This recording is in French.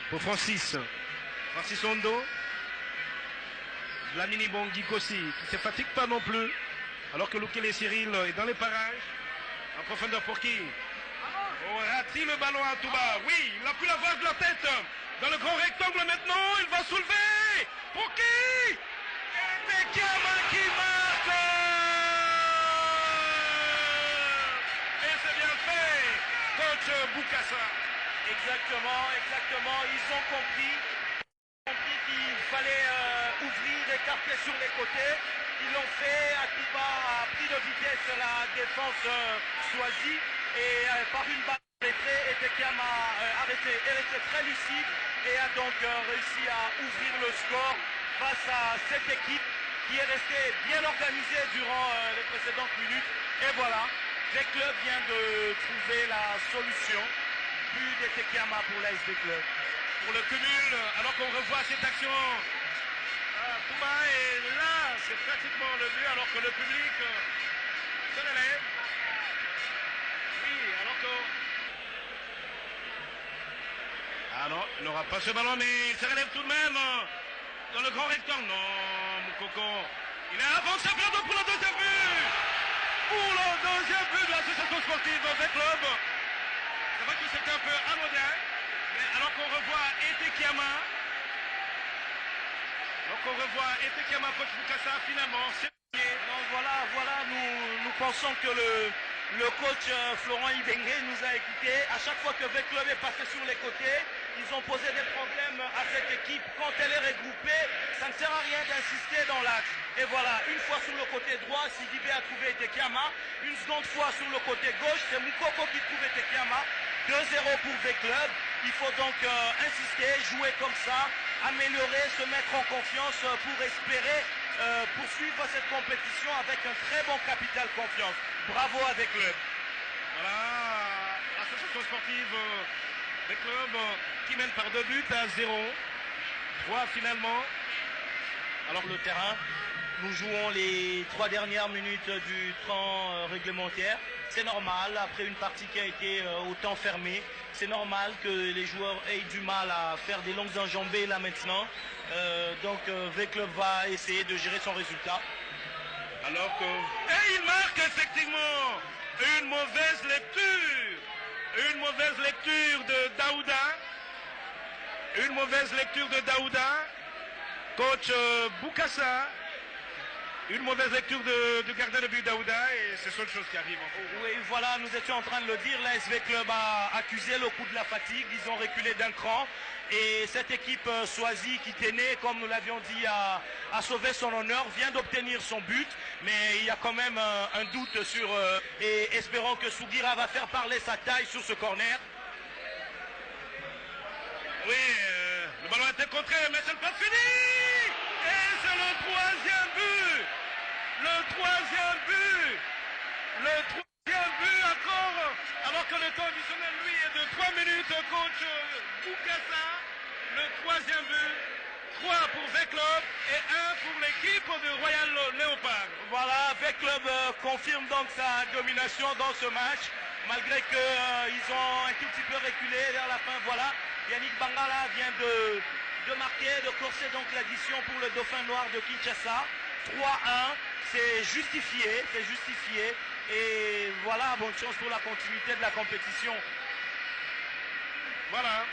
pour Francis. Francis Ondo. Lamini Bongi Kossi, qui ne se fatigue pas non plus. Alors que Lukele Cyril est dans les parages. En profondeur pour qui? Oh, Rati le ballon à Touba. Oui, il a pu l'avoir de la tête. Dans le grand rectangle maintenant, il va soulever. Pour qui? Et Kiama qui marque. Et c'est bien fait, coach Boukassa. Exactement, exactement. Ils ont compris qu'il fallait ouvrir, écarter sur les côtés. Ils l'ont fait. Akiba a pris de vitesse la défense choisie et par une balle arrêtée, Etekiam a arrêté et resté très lucide et a donc réussi à ouvrir le score face à cette équipe qui est restée bien organisée durant les précédentes minutes. Et voilà, le club vient de trouver la solution. But d'Etekiama pour l'ASV Club. Pour le cumul, alors qu'on revoit cette action, Touba est là, c'est pratiquement le but, alors que le public se relève. Oui, alors que... Ah non, il n'aura pas ce ballon, mais il se relève tout de même dans le grand rectangle. Non, Moukoko, il est avant sa période pour le deuxième but. Pour le deuxième but de l'association sportive V Club. C'est vrai que c'était un peu anodin, mais alors qu'on revoit Etekiama, coach Boukassa, finalement, c'est non, voilà, nous pensons que le coach Florent Ibenge nous a écoutés. À chaque fois que V Club est passé sur les côtés, ils ont posé des problèmes à cette équipe. Quand elle est regroupée, ça ne sert à rien d'insister dans l'axe. Et voilà, une fois sur le côté droit, Sidibé a trouvé Etekiama. Une seconde fois sur le côté gauche, c'est Moukoko qui trouve Etekiama. 2-0 pour V Club. Il faut donc insister, jouer comme ça, améliorer, se mettre en confiance pour espérer poursuivre cette compétition avec un très bon capital confiance. Bravo à V Club. Voilà, l'association sportive V Club qui mène par 2 buts à 0. 3 finalement. Alors le terrain, nous jouons les 3 dernières minutes du temps réglementaire. C'est normal, après une partie qui a été au temps fermé, c'est normal que les joueurs aient du mal à faire des longues enjambées là maintenant. Donc V Club va essayer de gérer son résultat. Alors que... Et il marque effectivement une mauvaise lecture. Une mauvaise lecture de Daouda. Une mauvaise lecture de Daouda. Coach Boukassa. Une mauvaise lecture du gardien de but Daouda et c'est seule chose qui arrive. En fait. Oui, voilà, nous étions en train de le dire, l'ASV Club a accusé le coup de la fatigue, ils ont reculé d'un cran et cette équipe choisie qui tenait, comme nous l'avions dit, à sauver son honneur, vient d'obtenir son but, mais il y a quand même un doute sur, et espérons que Sougira va faire parler sa taille sur ce corner. Oui, le ballon a été contré, mais c'est pas fini. Et c'est le troisième but. Le troisième but encore, alors que le temps additionnel, lui, est de 3 minutes, coach Boukassa. Le troisième but, 3 pour V Club et 1 pour l'équipe de Royal Léopard. Voilà, V Club confirme donc sa domination dans ce match, malgré qu'ils ont un tout petit peu reculé vers la fin. Voilà, Yannick Bangala vient de marquer, de corser donc l'addition pour le Dauphin Noir de Kinshasa. 3-1, c'est justifié. Et voilà, bonne chance pour la continuité de la compétition. Voilà.